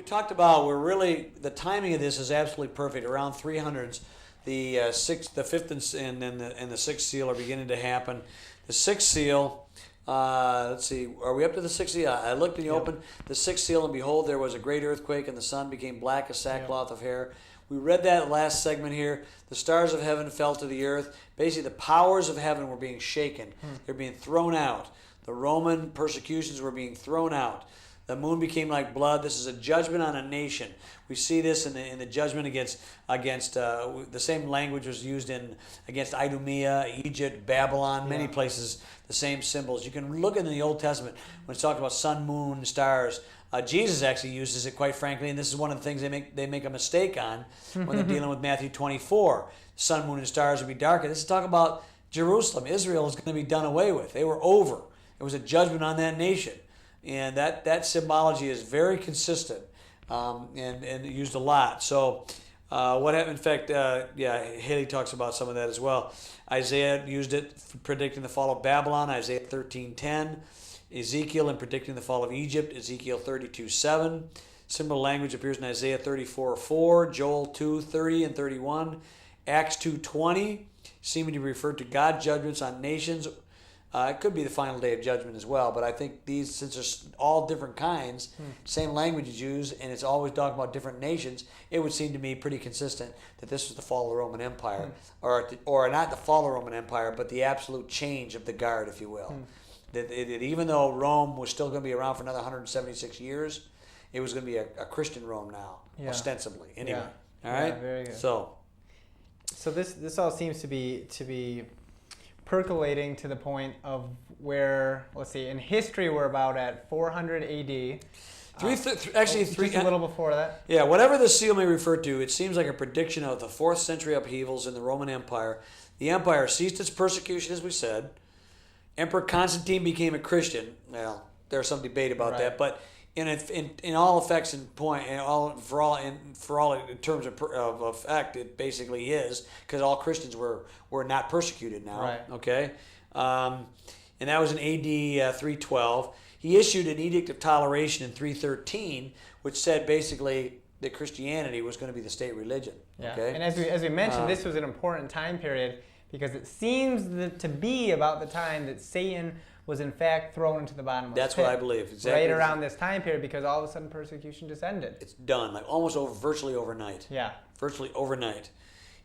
we talked about, the timing of this is absolutely perfect. Around 300s, the fifth, and the sixth seal are beginning to happen. The sixth seal, let's see, are we up to the sixth seal? I looked in the open, the sixth seal, and behold, there was a great earthquake, and the sun became black as sackcloth of hair. We read that last segment here. The stars of heaven fell to the earth. Basically, the powers of heaven were being shaken. They're being thrown out. The Roman persecutions were being thrown out. The moon became like blood. This is a judgment on a nation. We see this in the judgment against the same language was used against Idumea, Egypt, Babylon, many places. The same symbols. You can look in the Old Testament when it's talking about sun, moon, stars. Jesus actually uses it, quite frankly, and this is one of the things they make a mistake on when they're dealing with Matthew 24. Sun, moon, and stars will be darkened. This is talking about Jerusalem. Israel is going to be done away with. They were over. It was a judgment on that nation. And that symbology is very consistent and used a lot. So what happened, in fact, Haley talks about some of that as well. Isaiah used it predicting the fall of Babylon, Isaiah 13:10. Ezekiel in predicting the fall of Egypt, Ezekiel 32:7. Similar language appears in Isaiah 34:4, Joel 2:30 and 31, Acts 2:20, seeming to refer to God's judgments on nations. It could be the final day of judgment as well, but I think these, since there's all different kinds, same language is used, and it's always talking about different nations, it would seem to me pretty consistent that this was the fall of the Roman Empire, or not the fall of the Roman Empire, but the absolute change of the guard, if you will. That even though Rome was still going to be around for another 176 years, it was going to be a Christian Rome now, ostensibly. Anyway, all right. Very good. So this all seems to be percolating to the point of where, let's see, in history we're about at 400 AD. Just a little before that. Yeah, whatever the seal may refer to, it seems like a prediction of the 4th century upheavals in the Roman Empire. The empire ceased its persecution, as we said. Emperor Constantine became a Christian. Well, there's some debate about that, but in all effects and point, for all in terms of effect, it basically is, because all Christians were not persecuted now. Right. Okay, and that was in AD 312. He issued an edict of toleration in 313, which said basically that Christianity was going to be the state religion. Yeah. Okay? And as we mentioned, this was an important time period because it seems to be about the time that Satan was in fact thrown into the bottomless pit. That's what I believe. Exactly. Right around this time period, because all of a sudden persecution just ended. It's done, like almost virtually overnight. Yeah. Virtually overnight.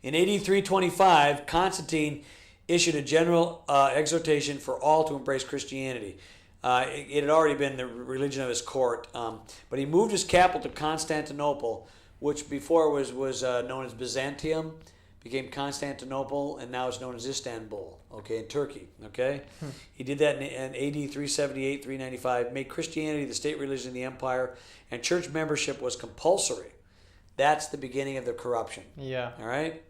In AD 325, Constantine issued a general exhortation for all to embrace Christianity. It had already been the religion of his court, but he moved his capital to Constantinople, which before was known as Byzantium, became Constantinople, and now it's known as Istanbul, okay, in Turkey, okay? He did that in AD 378, 395, made Christianity the state religion of the empire, and church membership was compulsory. That's the beginning of the corruption. Yeah. All right?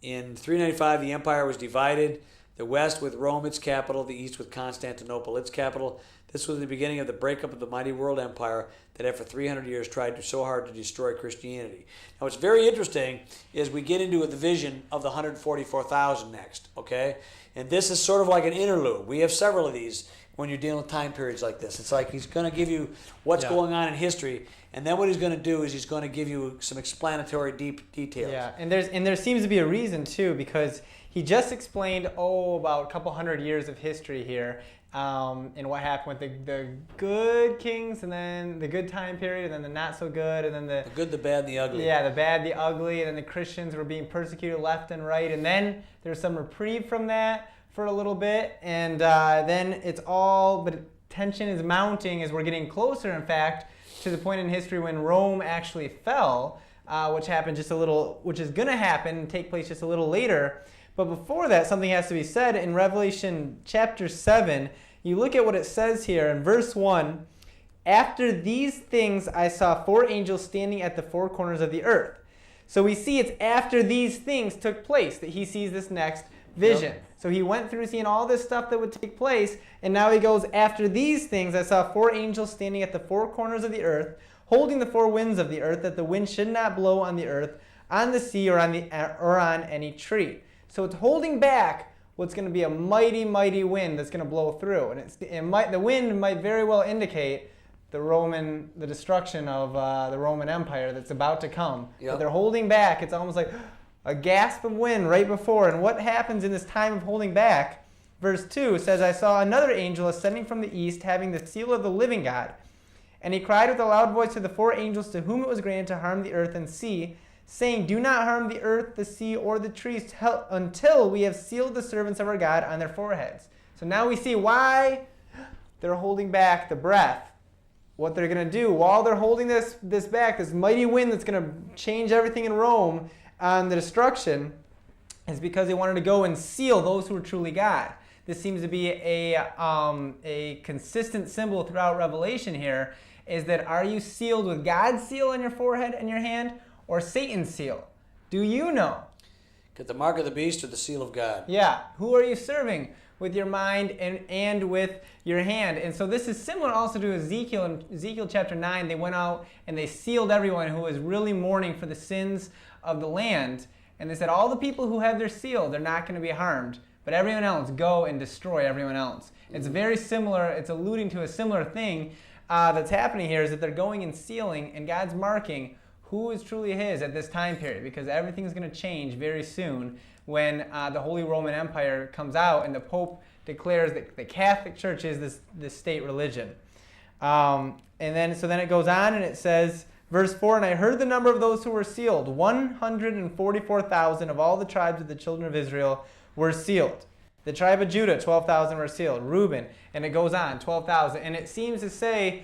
In 395, the empire was divided, the west with Rome, its capital, the east with Constantinople, its capital. This was the beginning of the breakup of the mighty world empire that had for 300 years tried so hard to destroy Christianity. Now, what's very interesting is we get into the vision of the 144,000 next, okay? And this is sort of like an interlude. We have several of these when you're dealing with time periods like this. It's like he's going to give you what's going on in history, and then what he's going to do is he's going to give you some explanatory deep details. Yeah, and there seems to be a reason, too, because he just explained, about a couple hundred years of history here, and what happened with the good kings, and then the good time period, and then the not so good, and then the good, the bad, and the ugly. Yeah, the bad, the ugly, and then the Christians were being persecuted left and right, and then there's some reprieve from that for a little bit, and then it's all, but tension is mounting as we're getting closer, in fact, to the point in history when Rome actually fell, which happened which is going to happen and take place just a little later. But before that, something has to be said. In Revelation chapter 7, you look at what it says here in verse 1. After these things, I saw 4 angels standing at the 4 corners of the earth. So we see it's after these things took place that he sees this next vision. Yep. So he went through seeing all this stuff that would take place, and now he goes, after these things, I saw 4 angels standing at the 4 corners of the earth, holding the 4 winds of the earth, that the wind should not blow on the earth, on the sea, or on any tree. So it's holding back what's going to be a mighty, mighty wind that's going to blow through. And the wind might very well indicate the destruction of the Roman Empire that's about to come. Yep. But they're holding back. It's almost like a gasp of wind right before. And what happens in this time of holding back? Verse 2 says, I saw another angel ascending from the east, having the seal of the living God. And he cried with a loud voice to the 4 angels to whom it was granted to harm the earth and sea, saying, do not harm the earth, the sea, or the trees until we have sealed the servants of our God on their foreheads. So now we see why they're holding back the breath. What they're going to do while they're holding this back, this mighty wind that's going to change everything in Rome on the destruction, is because they wanted to go and seal those who are truly God. This seems to be a consistent symbol throughout Revelation here, is that are you sealed with God's seal on your forehead and your hand, or Satan's seal? Do you know? Get the mark of the beast or the seal of God. Yeah. Who are you serving? With your mind and with your hand. And so this is similar also to Ezekiel. In Ezekiel chapter 9, they went out and they sealed everyone who was really mourning for the sins of the land. And they said, all the people who have their seal, they're not going to be harmed. But everyone else, go and destroy everyone else. It's very similar. It's alluding to a similar thing that's happening here, is that they're going and sealing, and God's marking who is truly his at this time period, because everything's going to change very soon when the Holy Roman Empire comes out and the Pope declares that the Catholic Church is this state religion. And then it goes on and it says, verse 4, and I heard the number of those who were sealed. 144,000 of all the tribes of the children of Israel were sealed. The tribe of Judah, 12,000 were sealed. Reuben, and it goes on, 12,000. And it seems to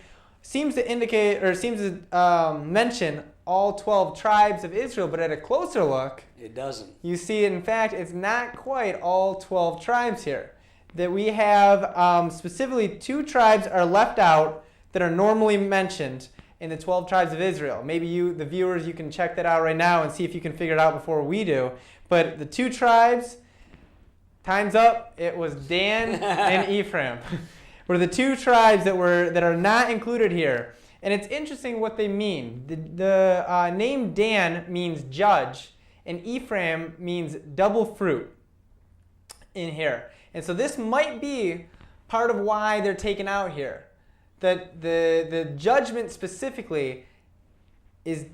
mention all 12 tribes of Israel, but at a closer look, it doesn't. You see, in fact, it's not quite all 12 tribes here. That we have specifically 2 tribes are left out that are normally mentioned in the 12 tribes of Israel. Maybe you, the viewers, you can check that out right now and see if you can figure it out before we do. But the 2 tribes, time's up, it was Dan and Ephraim. Were the 2 tribes that are not included here. And it's interesting what they mean. The name Dan means judge, and Ephraim means double fruit in here. And so this might be part of why they're taken out here. That the judgment specifically is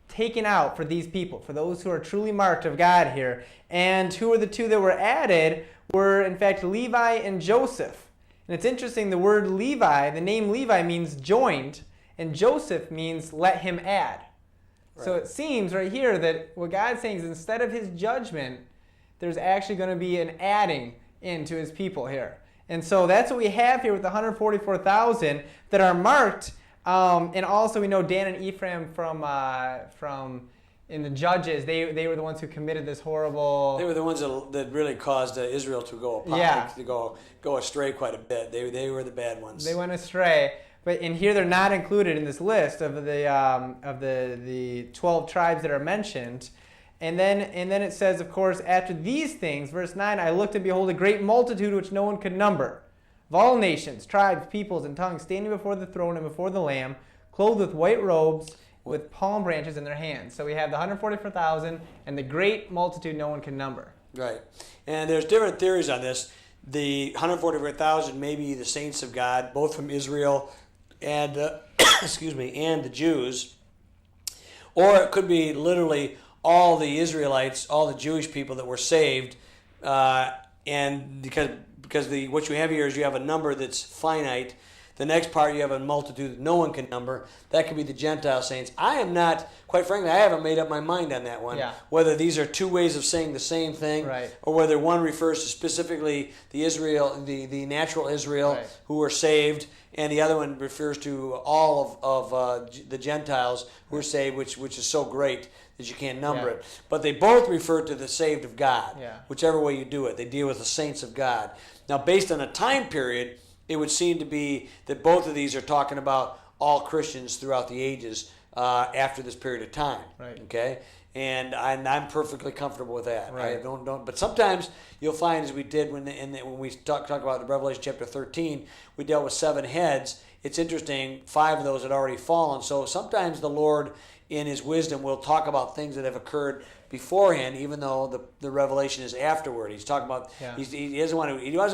taken out for these people, for those who are truly marked of God here. And who are the 2 that were added were, in fact, Levi and Joseph. And it's interesting, the word Levi, the name Levi means joined, and Joseph means let him add. Right. So it seems right here that what God's saying is instead of his judgment, there's actually going to be an adding into his people here. And so that's what we have here with the 144,000 that are marked. And also we know Dan and Ephraim from in the Judges, they were the ones who committed this horrible... They were the ones that really caused Israel to go astray quite a bit. They were the bad ones. They went astray. But in here, they're not included in this list of the 12 tribes that are mentioned. And then it says, of course, after these things, verse 9, I looked and behold a great multitude which no one could number, of all nations, tribes, peoples, and tongues, standing before the throne and before the Lamb, clothed with white robes, with palm branches in their hands. So we have the 144,000 and the great multitude no one can number. Right. And there's different theories on this. The 144,000 may be the saints of God, both from Israel and and the Jews, or it could be literally all the Israelites, all the Jewish people that were saved, and because what you have here is you have a number that's finite. The next part you have a multitude that no one can number. That could be the Gentile saints. I am not, quite frankly, I haven't made up my mind on that one. Yeah. Whether these are 2 ways of saying the same thing, right, or whether one refers to specifically the natural Israel, right, who were saved, and the other one refers to all of the Gentiles who are saved, which is so great that you can't number it. But they both refer to the saved of God, whichever way you do it. They deal with the saints of God. Now, based on a time period, it would seem to be that both of these are talking about all Christians throughout the ages after this period of time. Right. Okay, and I'm perfectly comfortable with that. Right. I don't. But sometimes you'll find, as we did when we talk about the Revelation chapter 13, we dealt with 7 heads. It's interesting, 5 of those had already fallen. So sometimes the Lord in his wisdom, will talk about things that have occurred beforehand, even though the revelation is afterward. He's talking about he doesn't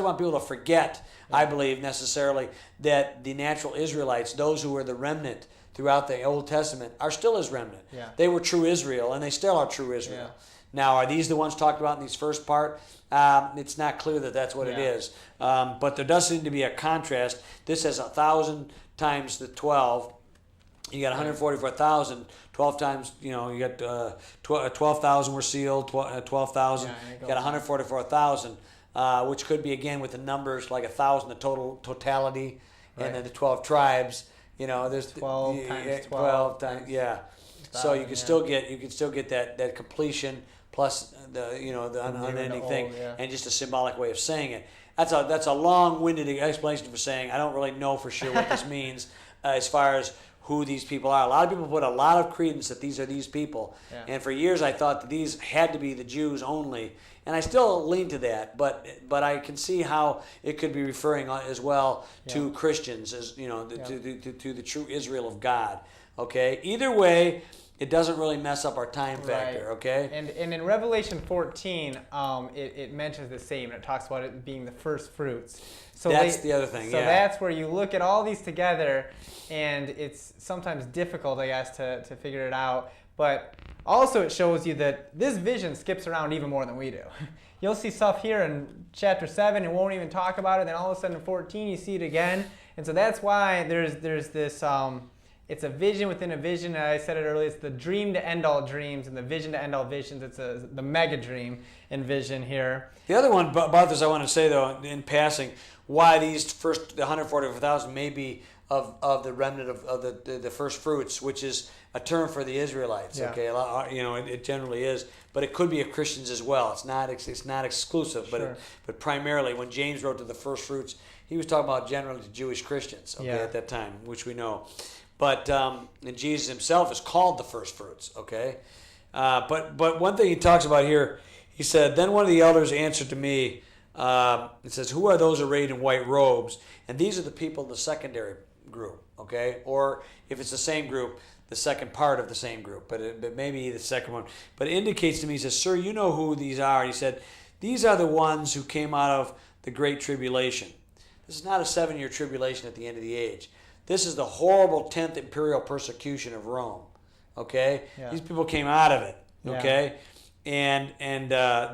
want people to forget. I believe necessarily that the natural Israelites, those who were the remnant throughout the Old Testament, are still his remnant. Yeah. They were true Israel, and they still are true Israel. Yeah. Now, are these the ones talked about in these first part? It's not clear that that's what it is. But there does seem to be a contrast. This has 1,000 times the 12. You got 144,000. 12 times, you got 12,000 were sealed. 12,000. You got 144,000, which could be again with the numbers like 1,000, the totality, and then the 12 tribes. There's 12 times 12 times, yeah. So you can still get that completion plus the unending thing, and just a symbolic way of saying it. That's a long-winded explanation for saying I don't really know for sure what this means as far as who these people are. A lot of people put a lot of credence that these are these people, and for years I thought that these had to be the Jews only, and I still lean to that. But I can see how it could be referring as well to Christians, as to the true Israel of God. Okay, either way, it doesn't really mess up our time factor, okay? And in Revelation 14, it mentions the same, and it talks about it being the first fruits. So that's the other thing, So that's where you look at all these together, and it's sometimes difficult, I guess, to figure it out. But also it shows you that this vision skips around even more than we do. You'll see stuff here in chapter 7, and won't even talk about it, then all of a sudden in 14 you see it again. And so that's why there's this... it's a vision within a vision. I said it earlier. It's the dream to end all dreams and the vision to end all visions. It's the mega dream and vision here. The other one about this I want to say, though, in passing, why these first 144,000 may be of the remnant of the first fruits, which is a term for the Israelites. Yeah. Okay, it generally is, but it could be of Christians as well. It's not exclusive, Sure. but primarily when James wrote to the first fruits, he was talking about generally to Jewish Christians. Okay, at that time, which we know. But and Jesus himself is called the first fruits, okay? But one thing he talks about here, he said, then one of the elders answered to me, it says, who are those arrayed in white robes? And these are the people of the secondary group, okay? Or if it's the same group, the second part of the same group, but maybe the second one. But it indicates to me, he says, sir, you know who these are. He said, these are the ones who came out of the great tribulation. This is not a 7-year tribulation at the end of the age. This is the horrible 10th imperial persecution of Rome, okay? Yeah. These people came out of it, okay? And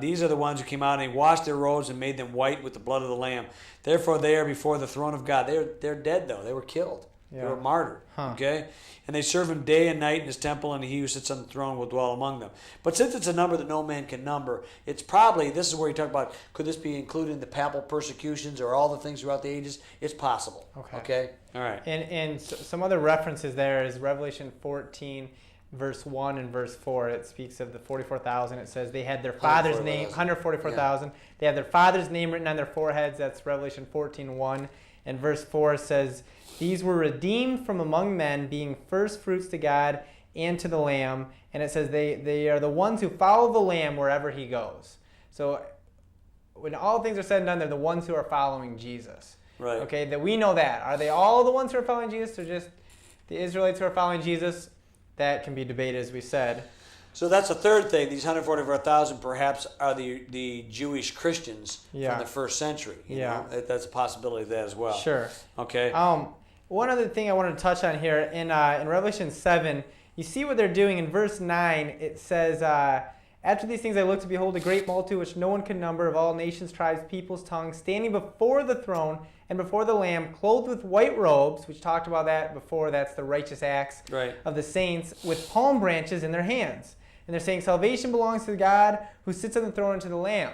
these are the ones who came out and he washed their robes and made them white with the blood of the Lamb. Therefore, they are before the throne of God. They're dead, though. They were killed. They were martyred, okay? And they serve him day and night in his temple, and he who sits on the throne will dwell among them. But since it's a number that no man can number, it's probably, this is where you talk about, could this be included in the papal persecutions or all the things throughout the ages? It's possible, okay? All right. And some other references there is Revelation 14, verse 1 and verse 4. It speaks of the 44,000. It says they had their father's name, 144,000. Yeah. They had their father's name written on their foreheads. That's Revelation 14:1. And verse 4 says, these were redeemed from among men, being first fruits to God and to the Lamb. And it says they are the ones who follow the Lamb wherever he goes. So when all things are said and done, they're the ones who are following Jesus. Right. Okay, that we know that. Are they all the ones who are following Jesus, or just the Israelites who are following Jesus? That can be debated, as we said. So that's the third thing. These 144,000 perhaps are the Jewish Christians from the first century. You know? That's a possibility of that as well. Sure. Okay. One other thing I wanted to touch on here, in Revelation 7, you see what they're doing. In verse 9, it says, after these things I looked to behold a great multitude which no one can number, of all nations, tribes, peoples, tongues, standing before the throne and before the Lamb, clothed with white robes, which talked about that before, that's the righteous acts of the saints, with palm branches in their hands. And they're saying salvation belongs to God who sits on the throne and to the Lamb.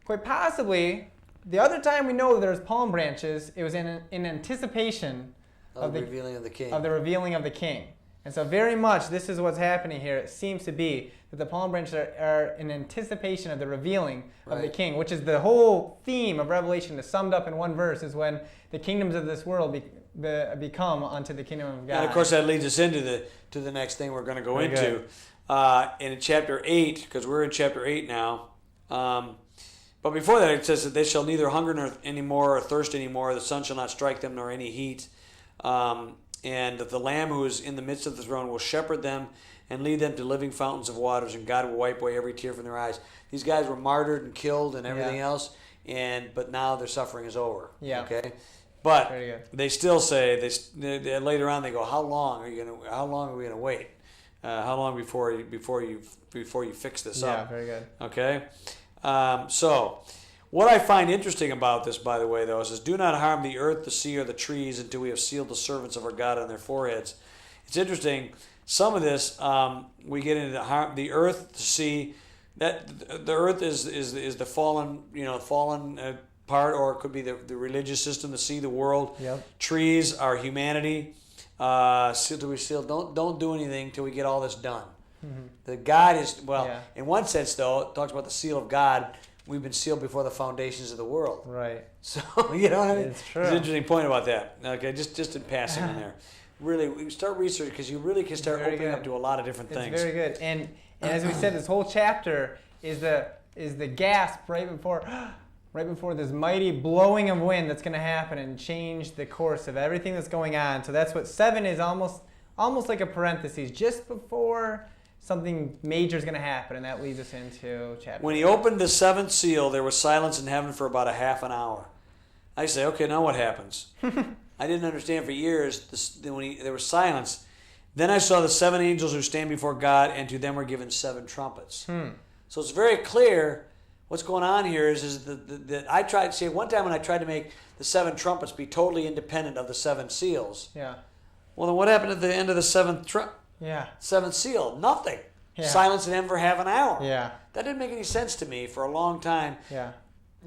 Quite possibly, the other time we know there's palm branches, it was in anticipation of the revealing of the King. Of the revealing of the King. And so very much this is what's happening here. It seems to be that the palm branches are in anticipation of the revealing of the King, which is the whole theme of Revelation is summed up in one verse, is when the kingdoms of this world become unto the kingdom of God. And of course that leads us into the next thing we're going to go into. In chapter 8, because we're in chapter 8 now. But before that it says that they shall neither hunger anymore or thirst anymore. The sun shall not strike them nor any heat. and the Lamb who is in the midst of the throne will shepherd them and lead them to living fountains of waters, and God will wipe away every tear from their eyes. These guys were martyred and killed and everything else, but now their suffering is over. Yeah. Okay. But they still say they later on they go, how long are we gonna wait? How long before you fix this up? Yeah, very good. Okay. So what I find interesting about this, by the way, though, is do not harm the earth, the sea, or the trees until we have sealed the servants of our God on their foreheads. It's interesting. Some of this we get into the earth, the sea. That the earth is the fallen part, or it could be the religious system, the sea, the world. Yep. Trees are humanity. Don't do anything till we get all this done. Mm-hmm. The God is in one sense though, it talks about the seal of God. We've been sealed before the foundations of the world. Right. So you know what I mean? It's true. It's an interesting point about that. Okay, just in passing in there. Really, we start researching because you really can start opening up to a lot of different things. It's very good. And as we said, this whole chapter is the gasp right before this mighty blowing of wind that's going to happen and change the course of everything that's going on. So that's what 7 is, almost like a parenthesis, just before something major is going to happen, and that leads us into chapter. When he opened the 7th seal, there was silence in heaven for about a half an hour. I say, okay, now what happens? I didn't understand for years there was silence. Then I saw the 7 angels who stand before God, and to them were given 7 trumpets. So it's very clear what's going on here is that I tried to say one time when I tried to make the 7 trumpets be totally independent of the 7 seals. Yeah. Well, then what happened at the end of the 7th seal? Nothing. Yeah. Silence in heaven for half an hour. Yeah. That didn't make any sense to me for a long time. Yeah.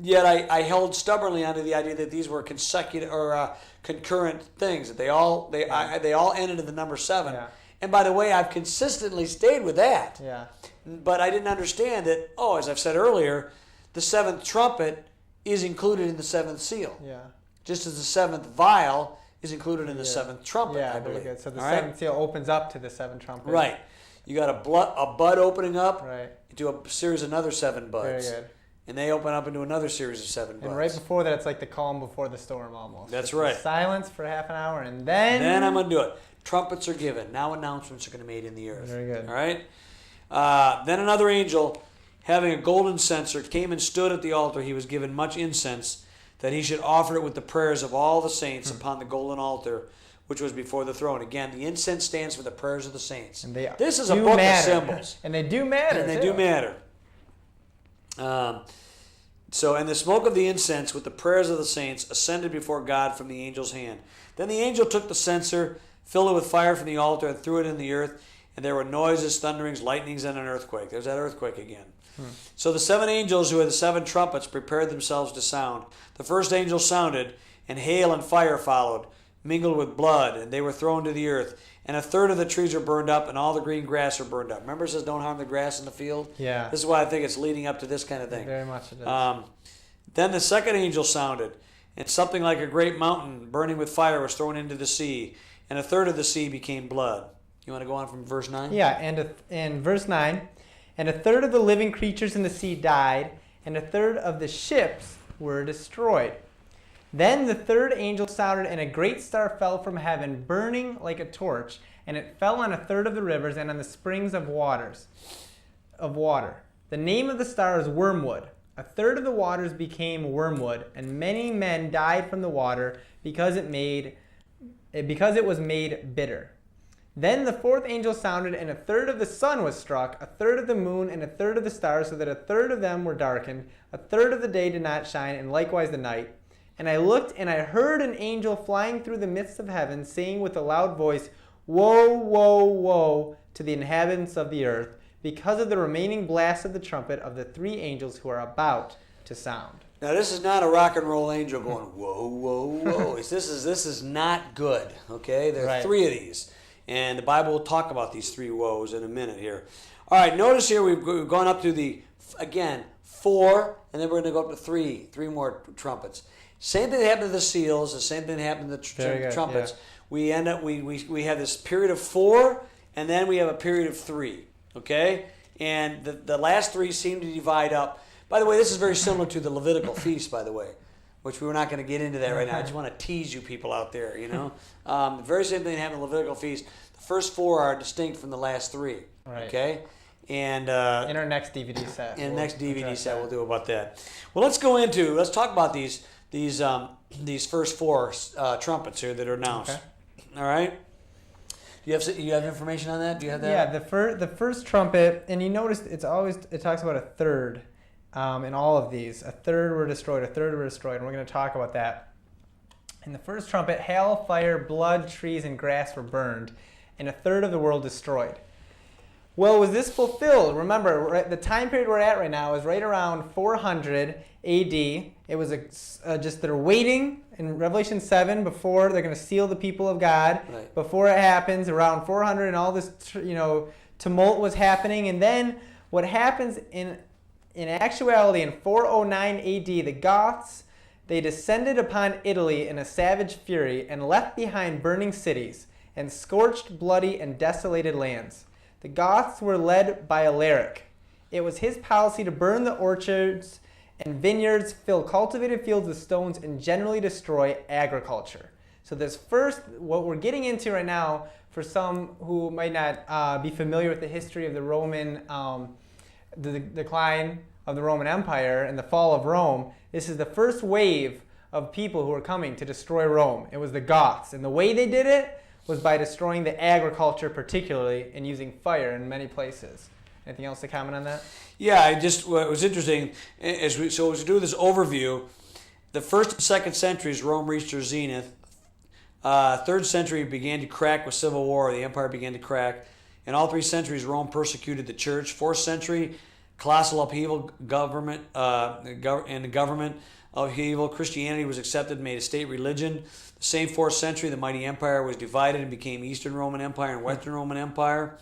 Yet I held stubbornly onto the idea that these were consecutive or concurrent things. That they all ended in the number 7. Yeah. And by the way, I've consistently stayed with that. Yeah. But I didn't understand that. As I've said earlier, the 7th trumpet is included in the 7th seal. Yeah. Just as the 7th vial is included in the 7th trumpet. Yeah, I believe. very good. So the all 7th seal opens up to the 7 trumpets. Right. You got a bud opening up into a series of another 7 buds. Very good. And they open up into another series of 7 buds. And right before that, it's like the calm before the storm almost. That's right. Silence for half an hour, and then I'm going to do it. Trumpets are given. Now announcements are going to be made in the earth. Very good. All right? Then another angel, having a golden censer, came and stood at the altar. He was given much incense, that he should offer it with the prayers of all the saints upon the golden altar, which was before the throne. Again, the incense stands for the prayers of the saints. And this is a book of symbols. And they do matter. And they do matter. And the smoke of the incense with the prayers of the saints ascended before God from the angel's hand. Then the angel took the censer, filled it with fire from the altar, and threw it in the earth. And there were noises, thunderings, lightnings, and an earthquake. There's that earthquake again. So the 7 angels who had the 7 trumpets prepared themselves to sound. The first angel sounded, and hail and fire followed, mingled with blood, and they were thrown to the earth. And a third of the trees are burned up, and all the green grass are burned up. Remember it says don't harm the grass in the field? Yeah. This is why I think it's leading up to this kind of thing. Very much it is. Then the second angel sounded, and something like a great mountain burning with fire was thrown into the sea, and a third of the sea became blood. You want to go on from verse 9? Yeah, and in verse 9, and a third of the living creatures in the sea died, and a third of the ships were destroyed. Then the third angel sounded, and a great star fell from heaven, burning like a torch, and it fell on a third of the rivers and on the springs of water. The name of the star is Wormwood. A third of the waters became wormwood, and many men died from the water because it was made bitter. Then the fourth angel sounded, and a third of the sun was struck, a third of the moon, and a third of the stars, so that a third of them were darkened. A third of the day did not shine, and likewise the night. And I looked, and I heard an angel flying through the midst of heaven, saying with a loud voice, Woe, woe, woe to the inhabitants of the earth, because of the remaining blast of the trumpet of the 3 angels who are about to sound. Now this is not a rock and roll angel going, whoa, whoa, whoa. This is not good, okay? There are 3 of these. And the Bible will talk about these 3 woes in a minute here. All right, notice here we've gone up to the, again, 4, and then we're going to go up to 3 more trumpets. Same thing happened to the seals, the same thing happened to the trumpets. Yeah. We end up, we have this period of 4, and then we have a period of 3, okay? And the last 3 seem to divide up. By the way, this is very similar to the Levitical feast, by the way. which we're not going to get into that right now. I just want to tease you people out there, you know. The very same thing happened in the Levitical feast. The first 4 are distinct from the last 3. Right. Okay? And in our next DVD set. In the next DVD set, we'll do about that. Well, let's talk about these first 4 trumpets here that are announced. Okay. All right? You have information on that? Do you have that? Yeah, the first trumpet, and you notice it talks about a third in all of these. A third were destroyed, a third were destroyed, and we're going to talk about that. In the first trumpet, hail, fire, blood, trees, and grass were burned, and a third of the world destroyed. Well, was this fulfilled? Remember, the time period we're at right now is right around 400 AD. It was just they're waiting in Revelation 7 before they're going to seal the people of God. Right. Before it happens, around 400, and all this tumult was happening. And then what happens in actuality in 409 AD, the Goths, they descended upon Italy in a savage fury and left behind burning cities and scorched, bloody, and desolated lands. The Goths were led by Alaric. It was his policy to burn the orchards and vineyards, fill cultivated fields with stones, and generally destroy agriculture. So this first, what we're getting into right now, for some who might not be familiar with the history of the Roman, the decline of the Roman Empire and the fall of Rome, this is the first wave of people who are coming to destroy Rome. It was the Goths, and the way they did it was by destroying the agriculture particularly and using fire in many places. Anything else to comment on that? Yeah, it was interesting. As we do this overview, the 1st and 2nd centuries, Rome reached her zenith. 3rd century began to crack with civil war. The empire began to crack. In all 3 centuries, Rome persecuted the church. 4th century, colossal upheaval, government upheaval. Christianity was accepted and made a state religion. The same 4th century, the mighty empire was divided and became Eastern Roman Empire and Western Roman Empire.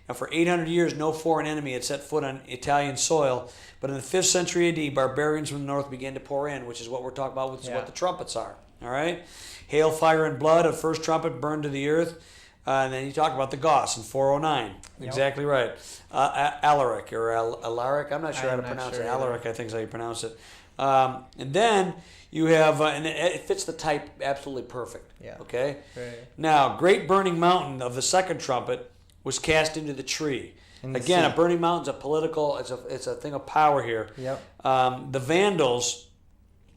Now, for 800 years, no foreign enemy had set foot on Italian soil. But in the 5th century AD, barbarians from the north began to pour in, which is what we're talking about, which is what the trumpets are. All right? Hail, fire, and blood, a first trumpet burned to the earth. And then you talk about the Goths in 409. Yep. Exactly right. Alaric, I'm not sure how to pronounce it. Alaric, I think is how you pronounce it. And then you have, and it fits the type absolutely perfect. Yeah. Okay? Right. Now, great burning mountain of the second trumpet was cast into the tree. Again, a burning mountain's a political, it's a thing of power here. Yep. The Vandals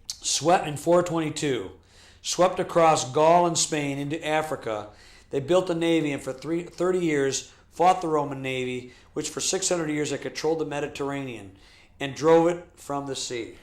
swept in 422, swept across Gaul and Spain into Africa. They built a navy and for 30 years fought the Roman navy, which for 600 years had controlled the Mediterranean and drove it from the sea.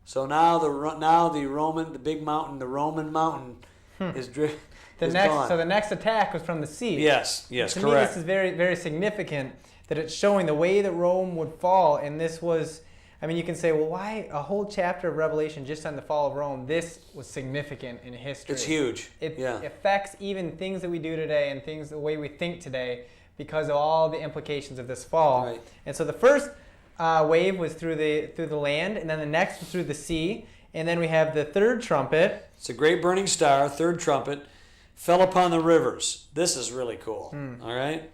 So now the big mountain, the Roman mountain is gone. So the next attack was from the sea. Yes, to correct. To me, this is very, very significant that it's showing the way that Rome would fall. And this was, I mean, you can say, well, why a whole chapter of Revelation just on the fall of Rome? This was significant in history. It's huge. It affects even things that we do today and things the way we think today because of all the implications of this fall. Right. And so the first wave was through the land, and then the next was through the sea, and then we have the third trumpet. It's a great burning star, third trumpet, fell upon the rivers. This is really cool. All right?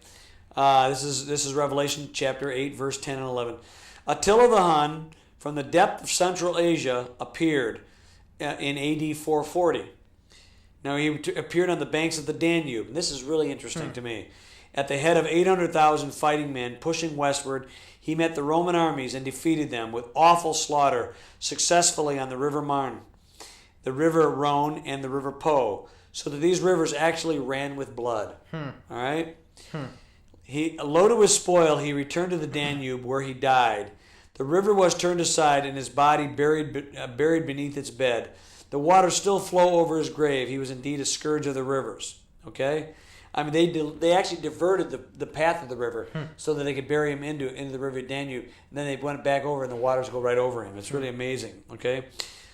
This is Revelation chapter 8, verse 10 and 11. Attila the Hun, from the depth of Central Asia, appeared in AD 440. Now he appeared on the banks of the Danube. And this is really interesting to me. At the head of 800,000 fighting men pushing westward, he met the Roman armies and defeated them with awful slaughter successfully on the river Marne, the river Rhone, and the river Po, so that these rivers actually ran with blood. All right? He, loaded with spoil, he returned to the Danube where he died. The river was turned aside and his body buried beneath its bed. The waters still flow over his grave. He was indeed a scourge of the rivers. Okay? I mean, they actually diverted the path of the river so that they could bury him into the river Danube. And then they went back over and the waters go right over him. It's really amazing. Okay?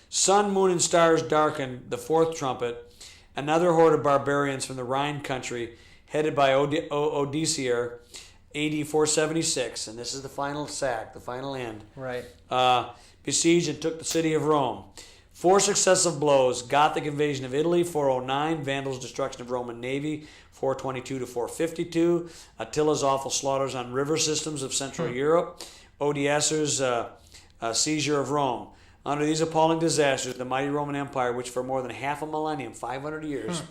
Sun, moon, and stars darkened the fourth trumpet. Another horde of barbarians from the Rhine country, headed by Odysseus, AD 476, and this is the final sack, the final end. Right. Besieged and took the city of Rome. 4 successive blows: Gothic invasion of Italy, 409; Vandals' destruction of Roman navy, 422 to 452; Attila's awful slaughters on river systems of Central Europe; Odysseus' seizure of Rome. Under these appalling disasters, the mighty Roman Empire, which for more than half a millennium, 500 years,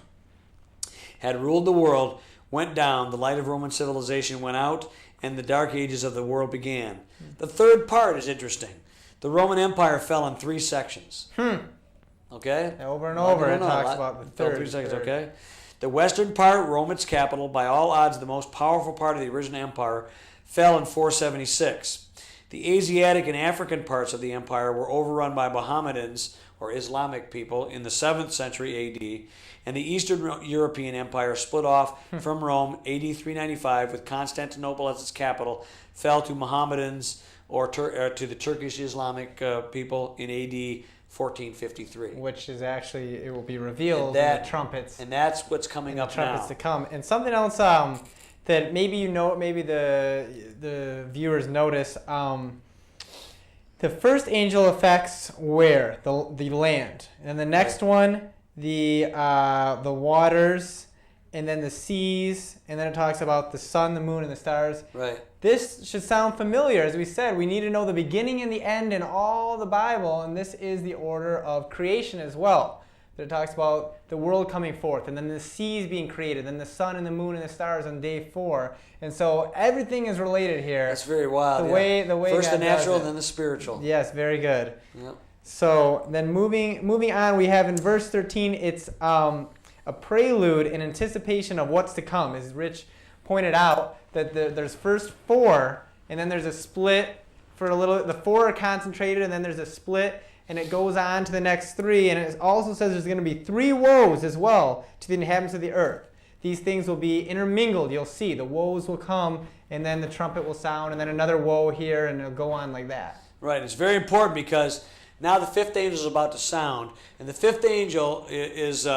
had ruled the world, went down. The light of Roman civilization went out, and the dark ages of the world began. The third part is interesting. The Roman Empire fell in 3 sections. Okay? Over and over it talks about the third. 3 sections, okay? The western part, Rome its capital, by all odds the most powerful part of the original empire, fell in 476. The Asiatic and African parts of the empire were overrun by Mohammedans, or Islamic people, in the 7th century A.D., and the Eastern European Empire split off from Rome A.D. 395 with Constantinople as its capital, fell to Mohammedans or to the Turkish Islamic people in A.D. 1453. Which is actually, it will be revealed in the trumpets. And that's what's coming up trumpets now. to come. And something else that maybe you know, maybe the viewers notice, the first angel affects where? The land. And the next one, the waters, and then the seas, and then it talks about the sun, the moon, and the stars. Right. This should sound familiar. As we said, we need to know the beginning and the end in all the Bible, and this is the order of creation as well. That it talks about the world coming forth, and then the seas being created, then the sun and the moon and the stars on day 4. And so everything is related here. That's very wild. The way first God the natural, does it. then the spiritual. Yes, very good. Yep. So then moving on, we have in verse 13, it's a prelude in anticipation of what's to come. As Rich pointed out, that there's first 4, and then there's a split for a little. The 4 are concentrated, and then there's a split, and it goes on to the next 3. And it also says there's going to be 3 woes as well to the inhabitants of the earth. These things will be intermingled. You'll see the woes will come, and then the trumpet will sound, and then another woe here, and it'll go on like that. Right. It's very important because now the 5th angel is about to sound, and the 5th angel is.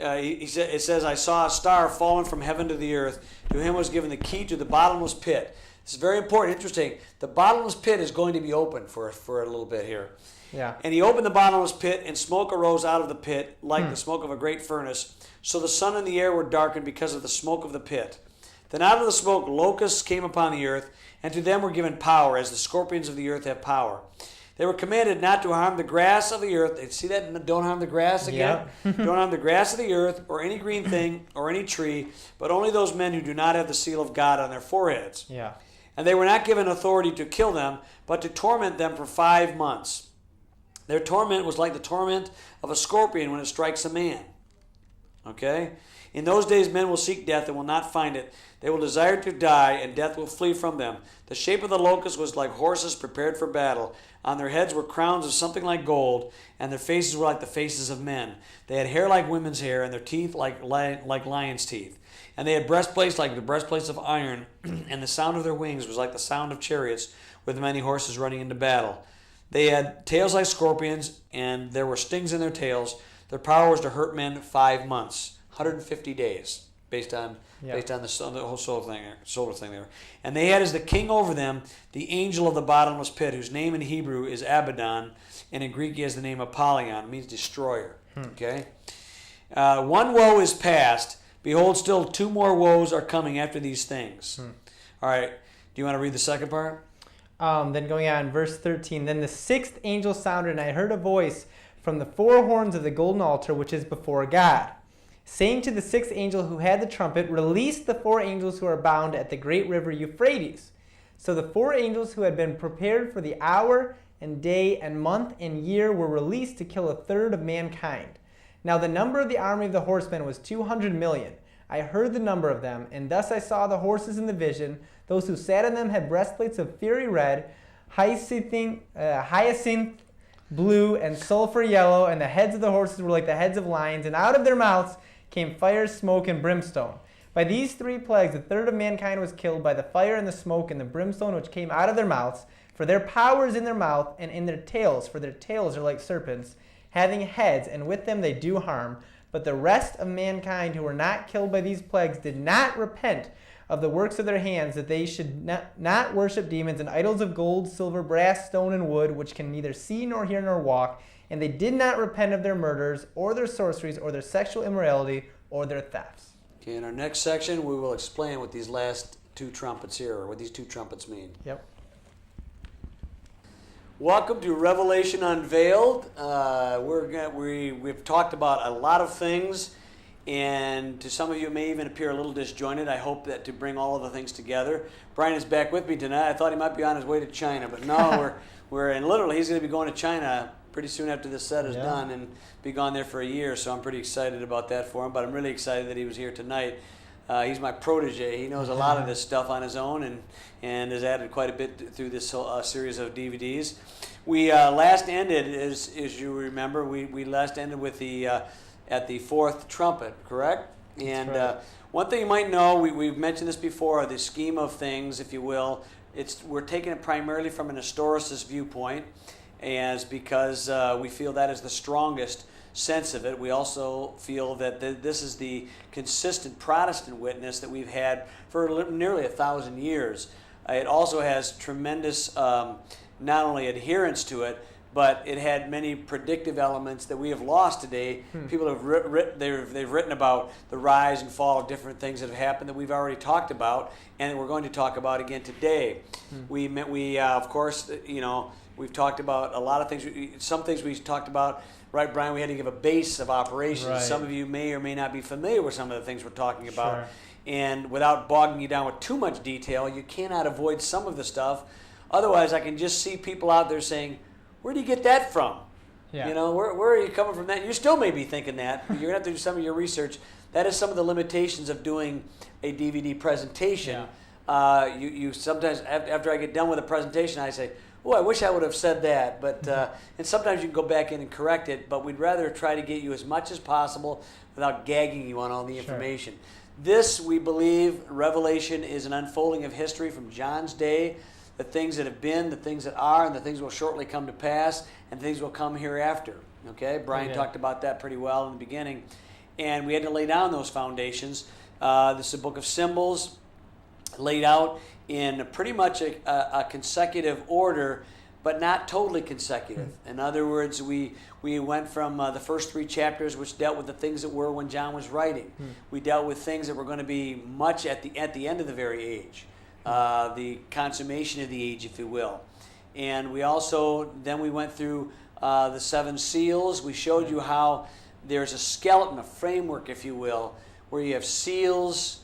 It says, I saw a star fallen from heaven to the earth. To him was given the key to the bottomless pit. This is very important, interesting. The bottomless pit is going to be open for a little bit here. Yeah. And he opened the bottomless pit, and smoke arose out of the pit, like the smoke of a great furnace. So the sun and the air were darkened because of the smoke of the pit. Then out of the smoke locusts came upon the earth, and to them were given power, as the scorpions of the earth have power. They were commanded not to harm the grass of the earth. See that? Don't harm the grass again? Yep. Don't harm the grass of the earth, or any green thing, or any tree, but only those men who do not have the seal of God on their foreheads. Yeah. And they were not given authority to kill them, but to torment them for 5 months. Their torment was like the torment of a scorpion when it strikes a man. Okay? In those days men will seek death and will not find it. They will desire to die, and death will flee from them. The shape of the locust was like horses prepared for battle. On their heads were crowns of something like gold, and their faces were like the faces of men. They had hair like women's hair, and their teeth like lions' teeth. And they had breastplates like the breastplates of iron, and the sound of their wings was like the sound of chariots with many horses running into battle. They had tails like scorpions, and there were stings in their tails. Their power was to hurt men 5 months, 150 days, based on the whole solar thing there. And they had as the king over them the angel of the bottomless pit, whose name in Hebrew is Abaddon, and in Greek he has the name Apollyon. It means destroyer. Okay. 1 woe is past. Behold, still 2 more woes are coming after these things. All right. Do you want to read the second part? Then going on, verse 13. Then the 6th angel sounded, and I heard a voice from the 4 horns of the golden altar, which is before God, saying to the 6th angel who had the trumpet, release the 4 angels who are bound at the great river Euphrates. So the 4 angels who had been prepared for the hour and day and month and year were released to kill 1/3 of mankind. Now the number of the army of the horsemen was 200 million. I heard the number of them, and thus I saw the horses in the vision. Those who sat on them had breastplates of fiery red, hyacinth blue, and sulfur yellow, and the heads of the horses were like the heads of lions, and out of their mouths came fire, smoke, and brimstone. By these 3 plagues 1/3 of mankind was killed by the fire and the smoke and the brimstone which came out of their mouths. For their power is in their mouth and in their tails, for their tails are like serpents, having heads, and with them they do harm. But the rest of mankind who were not killed by these plagues did not repent of the works of their hands, that they should not worship demons and idols of gold, silver, brass, stone, and wood, which can neither see nor hear nor walk. And they did not repent of their murders, or their sorceries, or their sexual immorality, or their thefts. Okay, in our next section, we will explain what these last 2 trumpets here, or what these 2 trumpets mean. Yep. Welcome to Revelation Unveiled. We've talked about a lot of things, and to some of you it may even appear a little disjointed. I hope that to bring all of the things together. Brian is back with me tonight. I thought he might be on his way to China, but no, we're and literally he's going to be going to China pretty soon after this set is done and be gone there for a year. So I'm pretty excited about that for him. But I'm really excited that he was here tonight. He's my protege. He knows a lot of this stuff on his own and has added quite a bit through this whole, series of DVDs. We last ended, as you remember, we last ended with the at the fourth trumpet, correct? And right. One thing you might know, we've mentioned this before, the scheme of things, if you will. We're taking it primarily from an historicist viewpoint, as because we feel that is the strongest sense of it. We also feel that this is the consistent Protestant witness that we've had for nearly 1,000 years. It also has tremendous not only adherence to it, but it had many predictive elements that we have lost today. People have they've written about the rise and fall of different things that have happened that we've already talked about, and that we're going to talk about again today. We of course, we've talked about a lot of things. Some things we talked about. Right, Brian, we had to give a base of operations. Right. Some of you may or may not be familiar with some of the things we're talking about. Sure. And without bogging you down with too much detail, you cannot avoid some of the stuff. Otherwise, I can just see people out there saying, where do you get that from? Yeah. Where are you coming from that? You still may be thinking that. You're going to have to do some of your research. That is some of the limitations of doing a DVD presentation. Yeah. You sometimes, after I get done with a presentation, I say, oh, I wish I would have said that. But and sometimes you can go back in and correct it, but we'd rather try to get you as much as possible without gagging you on all the information. Sure. This, we believe, Revelation is an unfolding of history from John's day, the things that have been, the things that are, and the things will shortly come to pass, and things will come hereafter. Okay? Brian talked about that pretty well in the beginning. And we had to lay down those foundations. This is a book of symbols laid out in pretty much a consecutive order, but not totally consecutive. In other words, we went from the first 3 chapters, which dealt with the things that were when John was writing. We dealt with things that were going to be much at the end of the very age, the consummation of the age, if you will. And we also, then we went through the 7 seals. We showed you how there's a skeleton, a framework, if you will, where you have seals,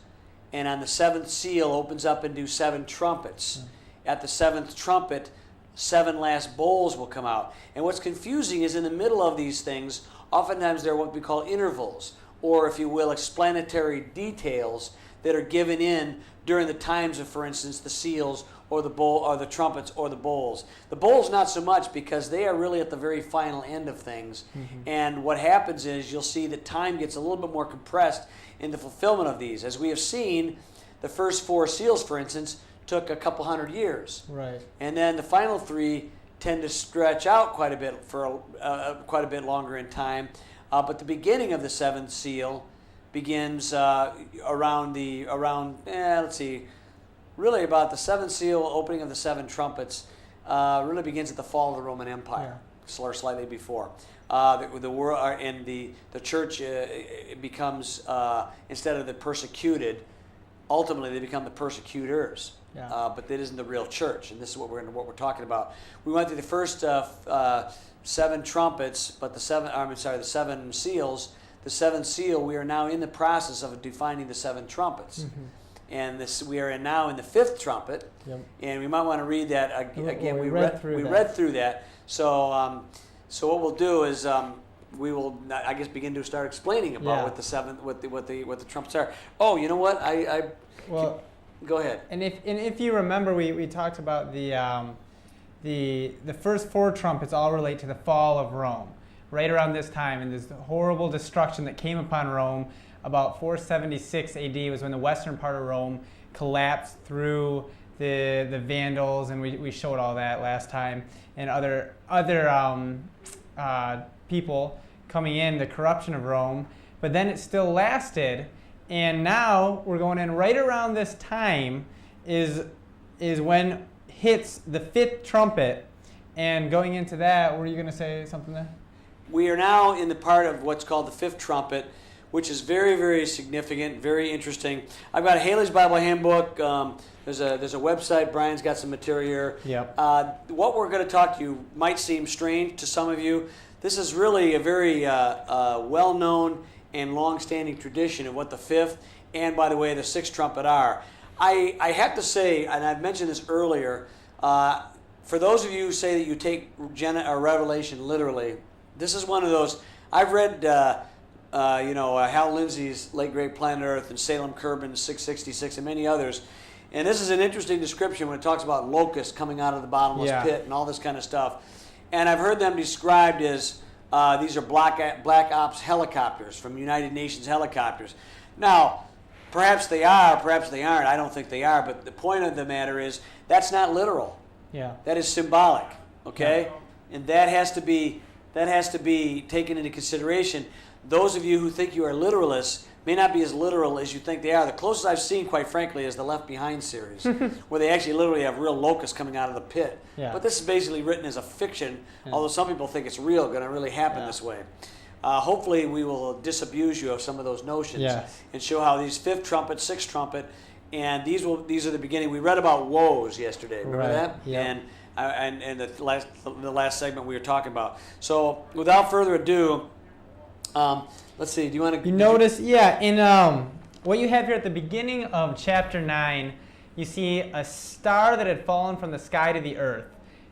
and on the 7th seal opens up into 7 trumpets. At the 7th trumpet, 7 last bowls will come out. And what's confusing is in the middle of these things, oftentimes there are what we call intervals, or if you will, explanatory details that are given in during the times of, for instance, the seals or the bowl or the trumpets or the bowls. The bowls not so much, because they are really at the very final end of things. And what happens is you'll see that time gets a little bit more compressed in the fulfillment of these. As we have seen, the first 4 seals, for instance, took a couple hundred years. Right. And then the final 3 tend to stretch out quite a bit for quite a bit longer in time. But the beginning of the 7th seal begins really about the 7th seal, opening of the 7 trumpets, really begins at the fall of the Roman Empire, or slightly before. The world and the church it becomes, instead of the persecuted, ultimately they become the persecutors. But that isn't the real church, and this is what we're talking about. We went through the first 7 trumpets, but the 7 seals. The 7th seal, we are now in the process of defining the 7 trumpets. And we are now in the 5th trumpet, and we might want to read that again. We read through that. So what we'll do is we will, I guess, begin to start explaining about what the 7th, what the trumpets are. Oh, you know what? Go ahead. And if you remember, we talked about the first 4 trumpets all relate to the fall of Rome, right around this time, and this horrible destruction that came upon Rome. About 476 AD was when the western part of Rome collapsed through the Vandals, and we showed all that last time, and other people coming in, the corruption of Rome. But then it still lasted, and now we're going in right around this time is when hits the 5th trumpet. And going into that, were you going to say something there? We are now in the part of what's called the 5th trumpet, which is very, very significant, very interesting. I've got a Haley's Bible Handbook. There's a website. Brian's got some material here. Yep. What we're going to talk to you might seem strange to some of you. This is really a very well-known and long-standing tradition of what the fifth and, by the way, the sixth trumpet are. I have to say, and I've mentioned this earlier, for those of you who say that you take Revelation literally, this is one of those. I've read, Hal Lindsey's late great Planet Earth and Salem Kerbin's 666 and many others. And this is an interesting description when it talks about locusts coming out of the bottomless pit and all this kind of stuff. And I've heard them described as these are Black Ops helicopters from United Nations helicopters. Now, perhaps they are, perhaps they aren't. I don't think they are. But the point of the matter is that's not literal. Yeah. That is symbolic. Okay, Yeah. and that has to be taken into consideration. Those of you who think you are literalists may not be as literal as you think they are. The closest I've seen, quite frankly, is the Left Behind series, where they actually literally have real locusts coming out of the pit. Yeah. But this is basically written as a fiction, although some people think it's real, going to really happen this way. Hopefully we will disabuse you of some of those notions and show how these fifth trumpet, sixth trumpet, and these are the beginning. We read about woes yesterday. Remember that? Yep. And the last segment we were talking about. So without further ado, let's see. Do you want to? You notice, in what you have here at the beginning of chapter 9, you see a star that had fallen from the sky to the earth.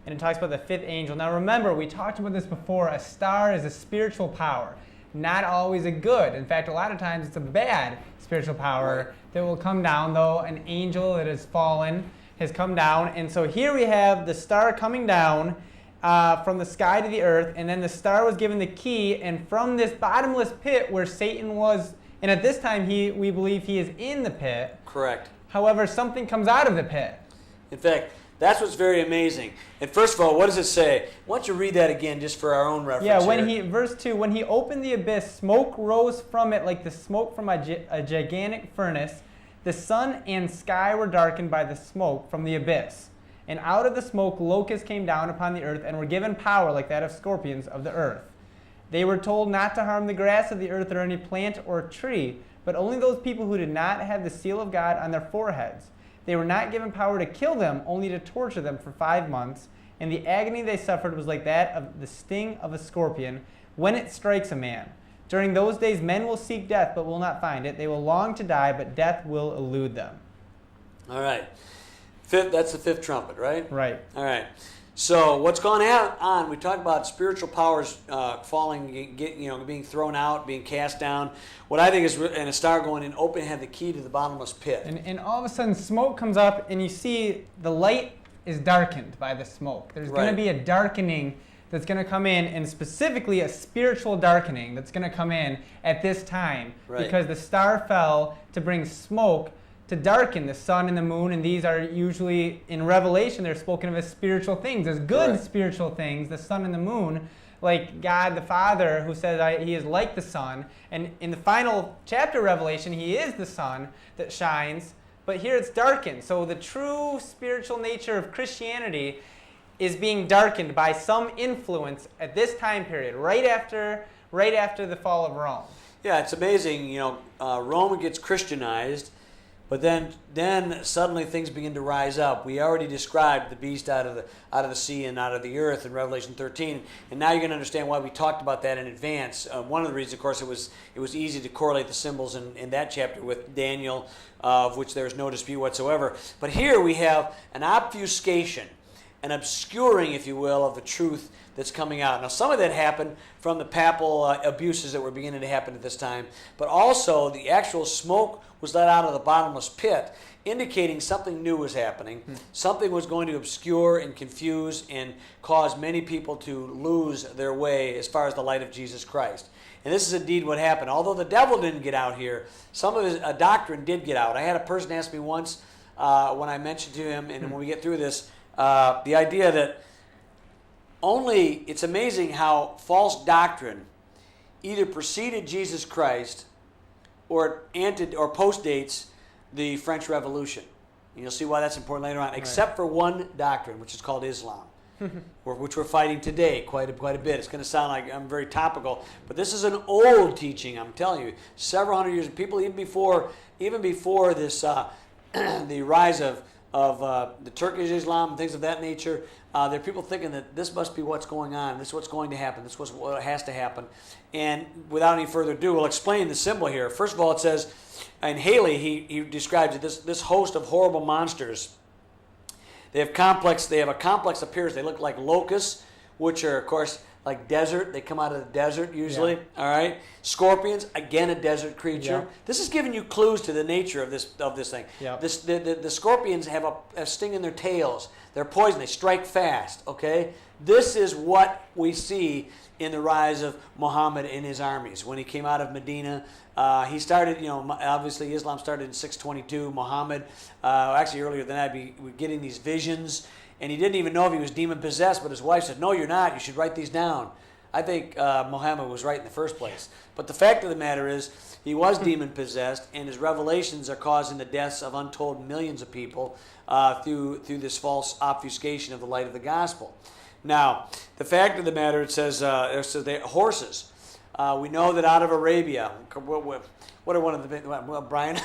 And it talks about the fifth angel. Now remember, we talked about this before. A star is a spiritual power, not always a good. In fact, a lot of times it's a bad spiritual power that will come down, though an angel that has fallen has come down. And so here we have the star coming down from the sky to the earth, and then the star was given the key, and from this bottomless pit where Satan was, and at this time we believe he is in the pit. Correct. However, something comes out of the pit. In fact, that's what's very amazing. And first of all, what does it say? Why don't you read that again just for our own reference? Yeah, verse 2, when he opened the abyss, smoke rose from it like the smoke from a gigantic furnace. The sun and sky were darkened by the smoke from the abyss. And out of the smoke locusts came down upon the earth and were given power like that of scorpions of the earth. They were told not to harm the grass of the earth or any plant or tree, but only those people who did not have the seal of God on their foreheads. They were not given power to kill them, only to torture them for 5 months. And the agony they suffered was like that of the sting of a scorpion when it strikes a man. During those days men will seek death but will not find it. They will long to die, but death will elude them. All right. That's the fifth trumpet, right? Right. All right. So what's going on? We talked about spiritual powers falling, being thrown out, being cast down. What I think is, and a star going in, open, had the key to the bottomless pit. And all of a sudden, smoke comes up, and you see the light is darkened by the smoke. There's going to be a darkening that's going to come in, and specifically a spiritual darkening that's going to come in at this time, because the star fell to bring smoke to darken the sun and the moon, and these are usually, in Revelation, they're spoken of as spiritual things, as good spiritual things, the sun and the moon, like God the Father, who says he is like the sun, and in the final chapter of Revelation, he is the sun that shines, but here it's darkened. So the true spiritual nature of Christianity is being darkened by some influence at this time period, right after the fall of Rome. Yeah, it's amazing. Rome gets Christianized, but then suddenly things begin to rise up. We already described the beast out of the sea and out of the earth in Revelation 13, and now you're going to understand why we talked about that in advance. One of the reasons, of course, it was easy to correlate the symbols in that chapter with Daniel, of which there is no dispute whatsoever. But here we have an obfuscation, an obscuring, if you will, of the truth that's coming out. Now, some of that happened from the papal abuses that were beginning to happen at this time, but also the actual smoke was let out of the bottomless pit, indicating something new was happening. Something was going to obscure and confuse and cause many people to lose their way as far as the light of Jesus Christ. And this is indeed what happened. Although the devil didn't get out here, some of his doctrine did get out. I had a person ask me once when I mentioned to him, and when we get through this, the idea that it's amazing how false doctrine either preceded Jesus Christ or postdates the French Revolution. And you'll see why that's important later on, except for one doctrine, which is called Islam. which we're fighting today quite a bit. It's going to sound like I'm very topical, but this is an old teaching. I'm telling you, several hundred years. People even before this, the rise of the Turkish Islam and things of that nature. There are people thinking that this must be what's going on. This is what's going to happen. This is what has to happen. And without any further ado, we'll explain the symbol here. First of all, it says, and Haley, he describes it, this host of horrible monsters. They have a complex appearance. They look like locusts, which are, of course, like desert. They come out of the desert usually. Yeah. All right. Scorpions, again, a desert creature. Yeah. This is giving you clues to the nature of this thing. Yeah. The scorpions have a sting in their tails. They're poison. They strike fast. Okay. This is what we see in the rise of Muhammad and his armies. When he came out of Medina, he started, obviously Islam started in 622. Muhammad, actually earlier than that, we're getting these visions, and he didn't even know if he was demon-possessed, but his wife said, no, you're not. You should write these down. I think Muhammad was right in the first place. But the fact of the matter is, he was demon-possessed, and his revelations are causing the deaths of untold millions of people through this false obfuscation of the light of the gospel. Now, the fact of the matter, it says they horses. We know that out of Arabia, what are one of the Brian?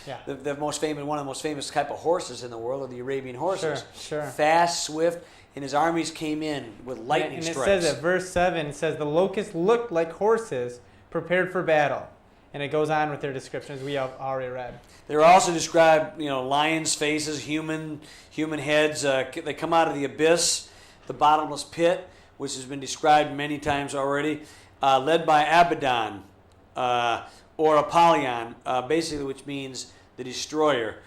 Yeah. one of the most famous type of horses in the world are the Arabian horses. Sure. Fast, swift, and his armies came in with lightning strikes. And it says at verse 7, it says the locusts looked like horses prepared for battle. And it goes on with their descriptions we have already read. They're also described, lions' faces, human heads. They come out of the abyss, the bottomless pit, which has been described many times already, led by Abaddon or Apollyon, basically, which means the destroyer.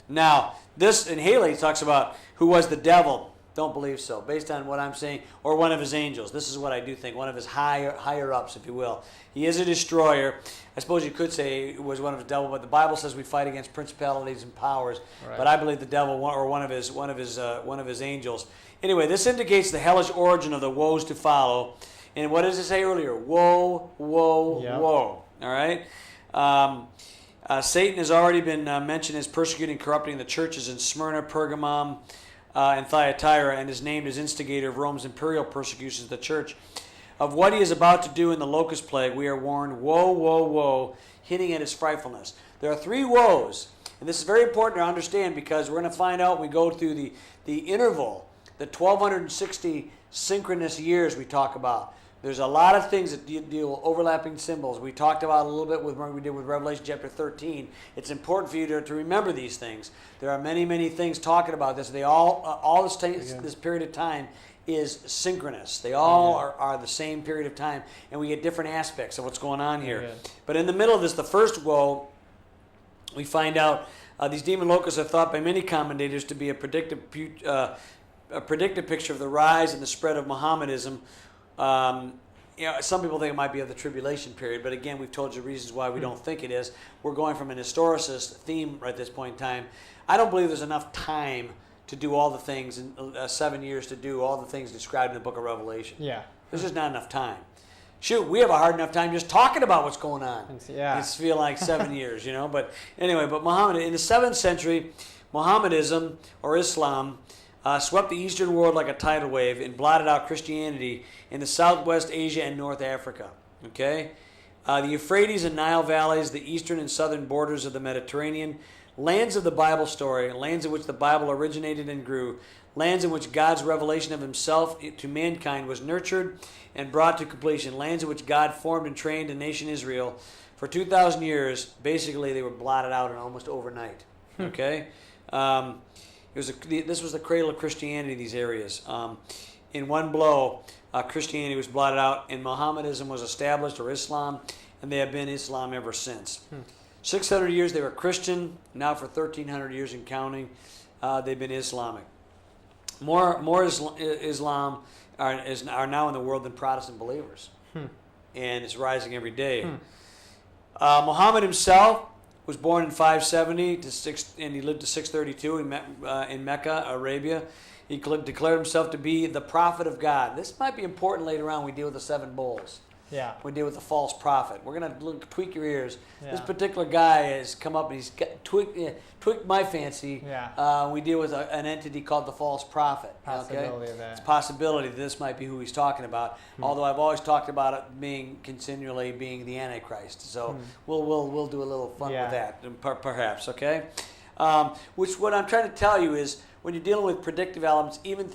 Now, this, and Haley talks about who was the devil. Don't believe so, based on what I'm saying, or one of his angels. This is what I do think, one of his higher ups, if you will. He is a destroyer. I suppose you could say it was one of his devil, but the Bible says we fight against principalities and powers. Right. But I believe the devil or one of his angels. Anyway, this indicates the hellish origin of the woes to follow. And what does it say earlier? Woe, woe, yep. Woe. All right. Satan has already been mentioned as persecuting and corrupting the churches in Smyrna, Pergamum, and Thyatira, and is named as instigator of Rome's imperial persecutions of the church. Of what he is about to do in the locust plague, we are warned, woe, woe, woe, hinting at his frightfulness. There are three woes, and this is very important to understand because we're going to find out when we go through the interval, the 1260 synchronous years we talk about. There's a lot of things that deal with overlapping symbols. We talked about a little bit with what we did with Revelation chapter 13. It's important for you to remember these things. There are many, many things talking about this. They all this period of time is synchronous. They all are the same period of time, and we get different aspects of what's going on here. But in the middle of this, the first woe, we find out these demon locusts are thought by many commentators to be a predictive picture of the rise and the spread of Mohammedanism. Some people think it might be of the tribulation period, but again, we've told you reasons why we don't think it is. We're going from an historicist theme right at this point in time. I don't believe there's enough time to do all the things in 7 years to do all the things described in the book of Revelation. Yeah. There's just not enough time. Shoot, we have a hard enough time just talking about what's going on. Yeah. It's feel like 7 years, But anyway, Muhammad, in the 7th century, Mohammedanism or Islam swept the Eastern world like a tidal wave and blotted out Christianity in the Southwest Asia and North Africa. Okay? The Euphrates and Nile valleys, the eastern and southern borders of the Mediterranean, lands of the Bible story, lands in which the Bible originated and grew, lands in which God's revelation of himself to mankind was nurtured and brought to completion, lands in which God formed and trained the nation Israel. For 2,000 years, basically they were blotted out in almost overnight. Okay? This was the cradle of Christianity, these areas. In one blow, Christianity was blotted out, and Mohammedanism was established, or Islam, and they have been Islam ever since. 600 years they were Christian. Now for 1,300 years and counting, they've been Islamic. More Islam are now in the world than Protestant believers, and it's rising every day. Muhammad himself was born in 570 and he lived to 632 in Mecca, Arabia. He declared himself to be the prophet of God. This might be important later on when we deal with the 7 bowls. Yeah. We deal with the false prophet. We're going to tweak your ears. Yeah. This particular guy has come up and he's tweaked my fancy. Yeah. We deal with an entity called the false prophet. Possibility of that. It's a possibility that this might be who he's talking about. Although I've always talked about it being continually being the Antichrist. So we'll do a little fun with that, perhaps. Okay. Which what I'm trying to tell you is when you're dealing with predictive elements, even